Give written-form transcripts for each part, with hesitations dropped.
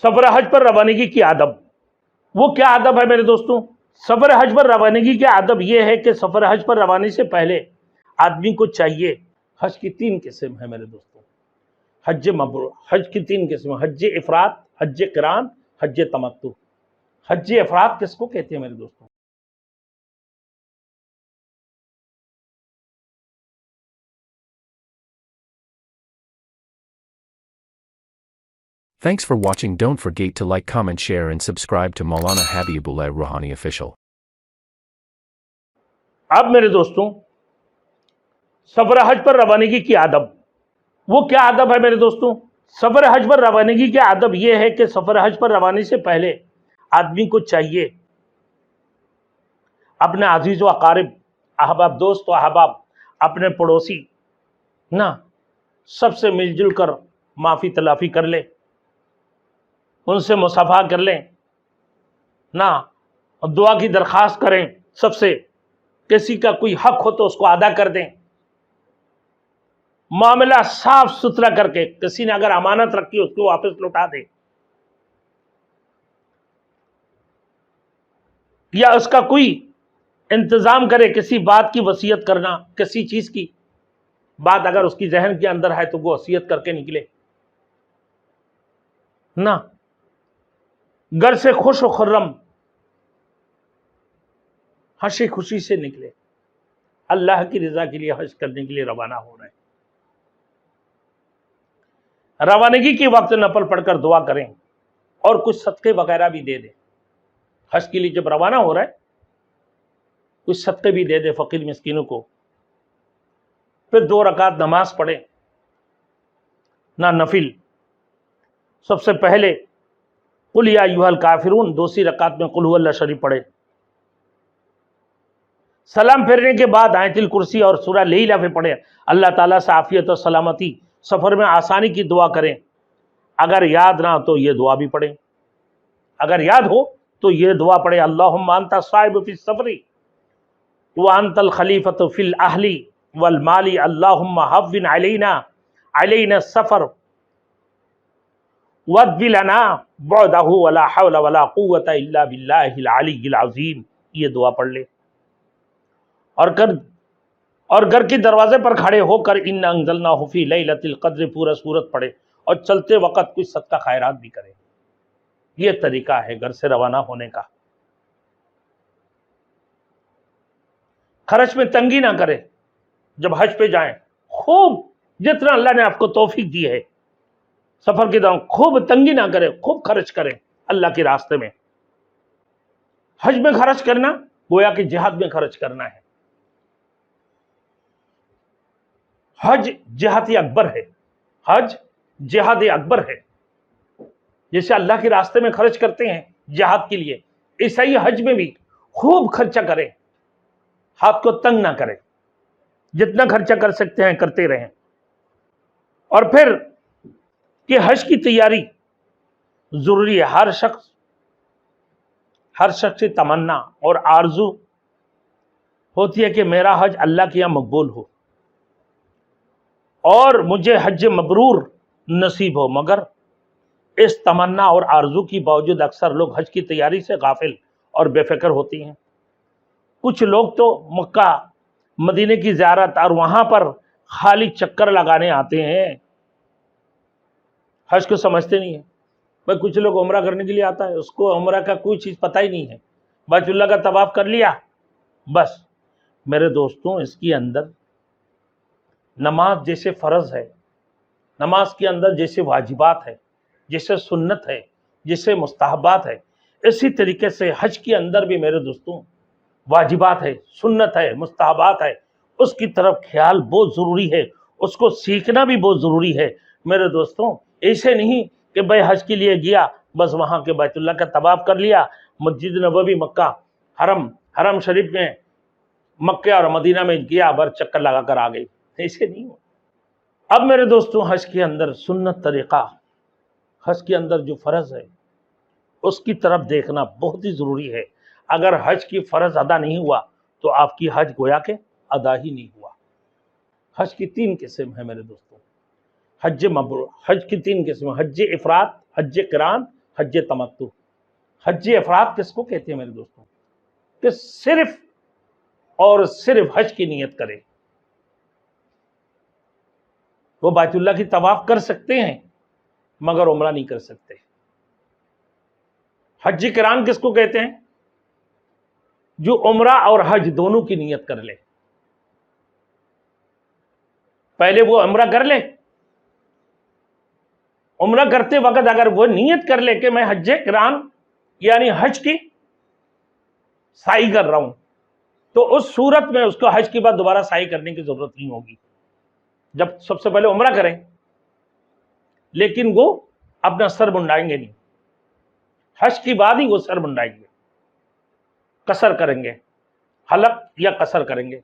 سفر حج پر روانگی کی آداب، وہ کیا آداب ہے میرے دوستوں؟ سفر حج پر روانگی کی آداب یہ ہے کہ سفر حج پر روانی سے پہلے آدمی کو چاہیے، حج کی 3 قسم ہے میرے دوستوں، حج مبرور، حج کی 3 قسم، حج افراد، حج قران، حج تمتع۔ حج افراد کس کو کہتے ہیں میرے دوستوں؟ Thanks for watching. Don't forget to like, comment, share and subscribe to Maulana Habibullah Rouhani Official. اب میرے دوستوں، سفر حج پر روانگی کی آداب، وہ کیا آداب ہے میرے دوستوں؟ سفر حج پر روانگی کی آداب یہ ہے کہ سفر حج پر روانی سے پہلے آدمی کو چاہیے اپنے عزیز و اقارب، احباب، دوست و احباب، اپنے پڑوسی نا سب سے مل جل کر معافی تلافی کر لے، ان سے مصافحہ کر لیں نا، دعا کی درخواست کریں، سب سے کسی کا کوئی حق ہو تو اس کو ادا کر دیں، معاملہ صاف ستھرا کر کے، کسی نے اگر امانت رکھی اس کو واپس لوٹا دیں، یا اس کا کوئی انتظام کرے، کسی بات کی وصیت کرنا، کسی چیز کی بات اگر اس کی ذہن کے اندر ہے تو وہ وصیت کر کے نکلے نا، گھر سے خوش و خرم ہنسی خوشی سے نکلے، اللہ کی رضا کے لیے حج کرنے کے لیے روانہ ہو رہے ہیں۔ روانگی کے وقت نفل پڑھ کر دعا کریں اور کچھ صدقے وغیرہ بھی دے دیں۔ حج کے لیے جب روانہ ہو رہا ہے کچھ صدقے بھی دے دے فقیر مسکینوں کو، پھر 2 رکعت نماز پڑھیں نہ نفل، سب سے پہلے قل یا ایھا الکافرون، دوسری رکعت میں قل ھو اللہ شریف پڑھیں، سلام پھیرنے کے بعد آیت الکرسی اور سورہ لیلہ پہ پڑھیں، اللہ تعالیٰ سے عافیت اور سلامتی، سفر میں آسانی کی دعا کریں، اگر یاد نہ ہو تو یہ دعا بھی پڑھیں، اگر یاد ہو تو یہ دعا پڑھیں، اللہم انت الصاحب فی السفر وانت الخلیفۃ فی الاہل والمال، اللہم ہون علینا السفر واغفر لنا بعدہ ولا حول ولا قوۃ الا باللہ العلی العظیم، یہ دعا پڑھ لیں، اور گھر کے دروازے پر کھڑے ہو کر انا انزلناہ فی لیلۃ القدر پورا سورت پڑھے، اور چلتے وقت کچھ صدقہ خیرات بھی کریں۔ یہ طریقہ ہے گھر سے روانہ ہونے کا۔ خرچ میں تنگی نہ کریں، جب حج پہ جائیں خوب جتنا اللہ نے آپ کو توفیق دی ہے سفر کے دوران خوب تنگی نہ کریں، خوب خرچ کریں اللہ کے راستے میں۔ حج میں خرچ کرنا گویا کہ جہاد میں خرچ کرنا ہے۔ حج جہاد اکبر ہے، حج جہاد اکبر ہے، جیسے اللہ کے راستے میں خرچ کرتے ہیں جہاد کے لیے، ایسا ہی حج میں بھی خوب خرچہ کریں، ہاتھ کو تنگ نہ کریں، جتنا خرچہ کر سکتے ہیں کرتے رہیں۔ اور پھر کہ حج کی تیاری ضروری ہے، ہر شخص کی تمنا اور آرزو ہوتی ہے کہ میرا حج اللہ کے یہاں مقبول ہو اور مجھے حج مبرور نصیب ہو، مگر اس تمنا اور آرزو کی باوجود اکثر لوگ حج کی تیاری سے غافل اور بے فکر ہوتی ہیں۔ کچھ لوگ تو مکہ مدینے کی زیارت اور وہاں پر خالی چکر لگانے آتے ہیں، حج کو سمجھتے نہیں ہیں۔ بھائی کچھ لوگ عمرہ کرنے کے لیے آتا ہے، اس کو عمرہ کا کوئی چیز پتہ ہی نہیں ہے، بیت اللہ کا طواف کر لیا بس۔ میرے دوستوں، اس کے اندر نماز جیسے فرض ہے، نماز کے اندر جیسے واجبات ہے، جیسے سنت ہے، جیسے مستحبات ہے، اسی طریقے سے حج کے اندر بھی میرے دوستوں واجبات ہے، سنت ہے، مستحبات ہے، اس کی طرف خیال بہت ضروری ہے، اس کو سیکھنا بھی بہت ضروری ہے میرے دوستوں۔ ایسے نہیں کہ بھائی حج کے لیے گیا بس وہاں کے بیت اللہ کا طواف کر لیا، مسجد نبوی مکہ حرم شریف میں مکہ اور مدینہ میں گیا بر چکر لگا کر آ گئی، ایسے نہیں ہو۔ اب میرے دوستوں حج کے اندر سنت طریقہ، حج کے اندر جو فرض ہے اس کی طرف دیکھنا بہت ہی ضروری ہے۔ اگر حج کی فرض ادا نہیں ہوا تو آپ کی حج گویا کہ ادا ہی نہیں ہوا۔ حج کی 3 قسم ہے میرے دوستوں، حج مبرور، حج کی 3 قسم، حج افراد، حج قران، حج تمتع. حج افراد کس کو کہتے ہیں میرے دوستوں؟ کہ صرف اور صرف حج کی نیت کرے. وہ بیت اللہ کی طواف کر سکتے ہیں مگر عمرہ نہیں کر سکتے. حج قران کس کو کہتے ہیں؟ جو عمرہ اور حج دونوں کی نیت کر لے. پہلے وہ عمرہ کر لے، عمرہ کرتے وقت اگر وہ نیت کر لے کہ میں حج قران یعنی حج کی سعی کر رہا ہوں، تو اس صورت میں اس کو حج کے بعد دوبارہ سعی کرنے کی ضرورت نہیں ہوگی. جب سب سے پہلے عمرہ کریں لیکن وہ اپنا سر منڈائیں گے نہیں، حج کی بعد ہی وہ سر منڈائیں گے، قصر کریں گے، حلق یا قصر کریں گے.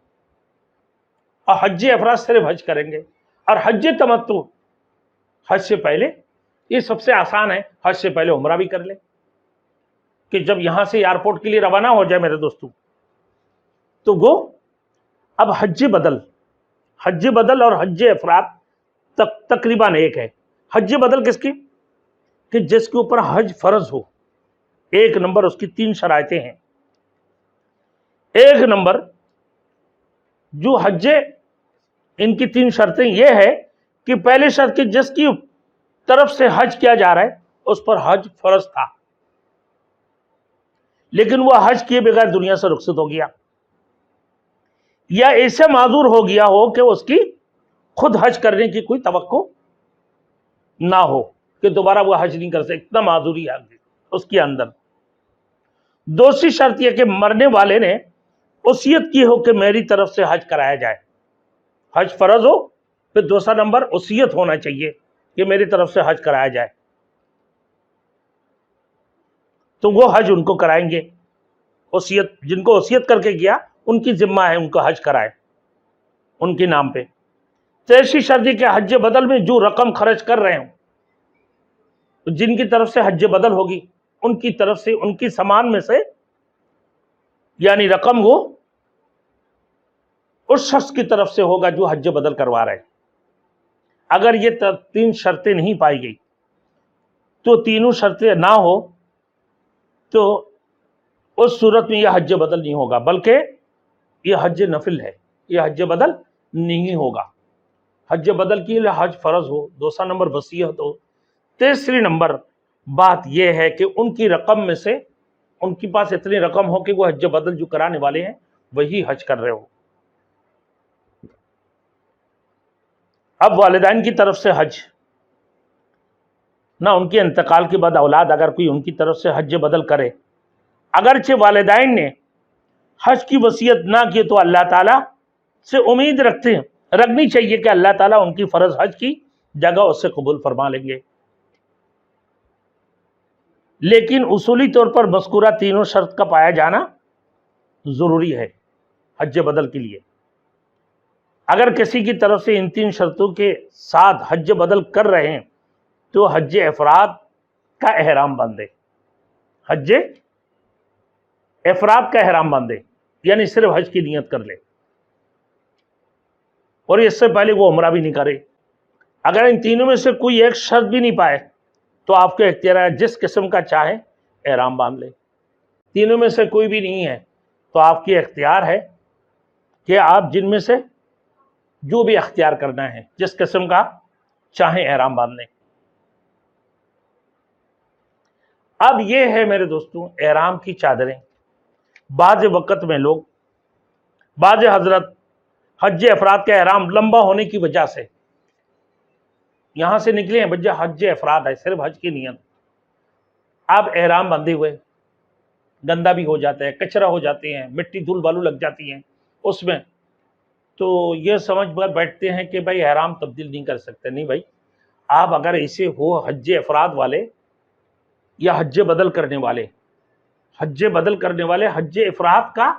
اور حج افراد صرف حج کریں گے. اور حج تمتع حج سے پہلے، یہ سب سے آسان ہے، حج سے پہلے عمرہ بھی کر لے کہ جب یہاں سے ایئرپورٹ کے لیے روانہ ہو جائے میرے دوستوں تو وہ اب حج بدل اور حج افراد تقریباً ایک ہے. حج بدل کس کی؟ کہ جس کے اوپر حج فرض ہو. ایک نمبر اس کی 3 شرائطیں ہیں. ایک نمبر جو حج ان کی 3 شرطیں یہ ہے کہ پہلی شرط کہ جس کی طرف سے حج کیا جا رہا ہے اس پر حج فرض تھا لیکن وہ حج کیے بغیر دنیا سے رخصت ہو گیا، یا ایسے معذور ہو گیا ہو کہ اس کی خود حج کرنے کی کوئی توقع نہ ہو کہ دوبارہ وہ حج نہیں کر سکے، اتنا معذوری آ گئی اس کے اندر. دوسری شرط یہ کہ مرنے والے نے وصیت کی ہو کہ میری طرف سے حج کرایا جائے. حج فرض ہو، پھر دوسرا نمبر وصیت ہونا چاہیے کہ میری طرف سے حج کرایا جائے، تو وہ حج ان کو کرائیں گے. وصیت جن کو وصیت کر کے گیا ان کی ذمہ ہے ان کو حج کرائے ان کے نام پہ. تیسری شرط کہ حج بدل میں جو رقم خرچ کر رہے ہوں، جن کی طرف سے حج بدل ہوگی ان کی طرف سے ان کی سامان میں سے یعنی رقم وہ اس شخص کی طرف سے ہوگا جو حج بدل کروا رہے ہیں. اگر یہ 3 شرطیں نہیں پائی گئی تو تینوں شرطیں نہ ہو تو اس صورت میں یہ حج بدل نہیں ہوگا، بلکہ یہ حج نفل ہے، یہ حج بدل نہیں ہوگا. حج بدل کے لیے حج فرض ہو، دوسرا نمبر وصیت ہو، تیسری نمبر بات یہ ہے کہ ان کی رقم میں سے ان کے پاس اتنی رقم ہو کہ وہ حج بدل جو کرانے والے ہیں وہی حج کر رہے ہو. اب والدین کی طرف سے حج نہ، ان کے انتقال کے بعد اولاد اگر کوئی ان کی طرف سے حج بدل کرے، اگرچہ والدین نے حج کی وصیت نہ کی تو اللہ تعالیٰ سے امید رکھنی چاہیے کہ اللہ تعالیٰ ان کی فرض حج کی جگہ اس سے قبول فرما لیں گے. لیکن اصولی طور پر مذکورہ تینوں شرط کا پایا جانا ضروری ہے حج بدل کے لیے. اگر کسی کی طرف سے ان 3 شرطوں کے ساتھ حج بدل کر رہے ہیں تو حج افراد کا احرام باندھے، حج افراد کا احرام باندھے یعنی صرف حج کی نیت کر لے، اور اس سے پہلے وہ عمرہ بھی نہیں کرے. اگر ان تینوں میں سے کوئی ایک شرط بھی نہیں پائے تو آپ کے اختیار ہے، جس قسم کا چاہے احرام باندھ لے. تینوں میں سے کوئی بھی نہیں ہے تو آپ کی اختیار ہے کہ آپ جن میں سے جو بھی اختیار کرنا ہے جس قسم کا چاہیں احرام باندھ لیں. اب یہ ہے میرے دوستوں احرام کی چادریں. بعض وقت میں لوگ، بعض حضرت حج افراد کا احرام لمبا ہونے کی وجہ سے یہاں سے نکلے ہیں، بجا حج افراد ہے صرف حج کی نیت، آپ احرام بندھے ہوئے گندا بھی ہو جاتا ہے، کچرا ہو جاتے ہیں، مٹی دھول بالو لگ جاتی ہیں اس میں، تو یہ سمجھ کر بیٹھتے ہیں کہ بھائی احرام تبدیل نہیں کر سکتے. نہیں بھائی، آپ اگر ایسے ہو حج افراد والے یا حج بدل کرنے والے، حج افراد کا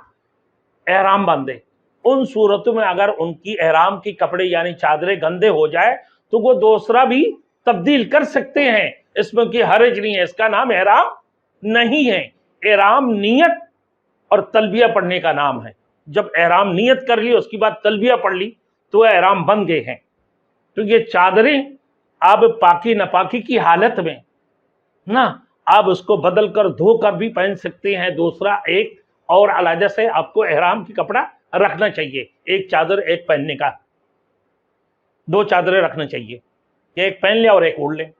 احرام باندھے، ان صورتوں میں اگر ان کی احرام کی کپڑے یعنی چادریں گندے ہو جائے تو وہ دوسرا بھی تبدیل کر سکتے ہیں، اس میں کوئی حرج نہیں ہے. اس کا نام احرام نہیں ہے. احرام نیت اور تلبیہ پڑھنے کا نام ہے. جب احرام نیت کر لی اس کے بعد تلبیہ پڑھ لی تو وہ احرام بن گئے ہیں. تو یہ چادریں آپ پاکی ناپاکی کی حالت میں نہ آپ اس کو بدل کر دھو کر بھی پہن سکتے ہیں. دوسرا ایک اور علیحدہ سے آپ کو احرام کی کپڑا رکھنا چاہیے, ایک چادر ایک پہننے کا, 2 چادریں رکھنا چاہیے, ایک پہن لیں اور ایک اوڑھ لیں.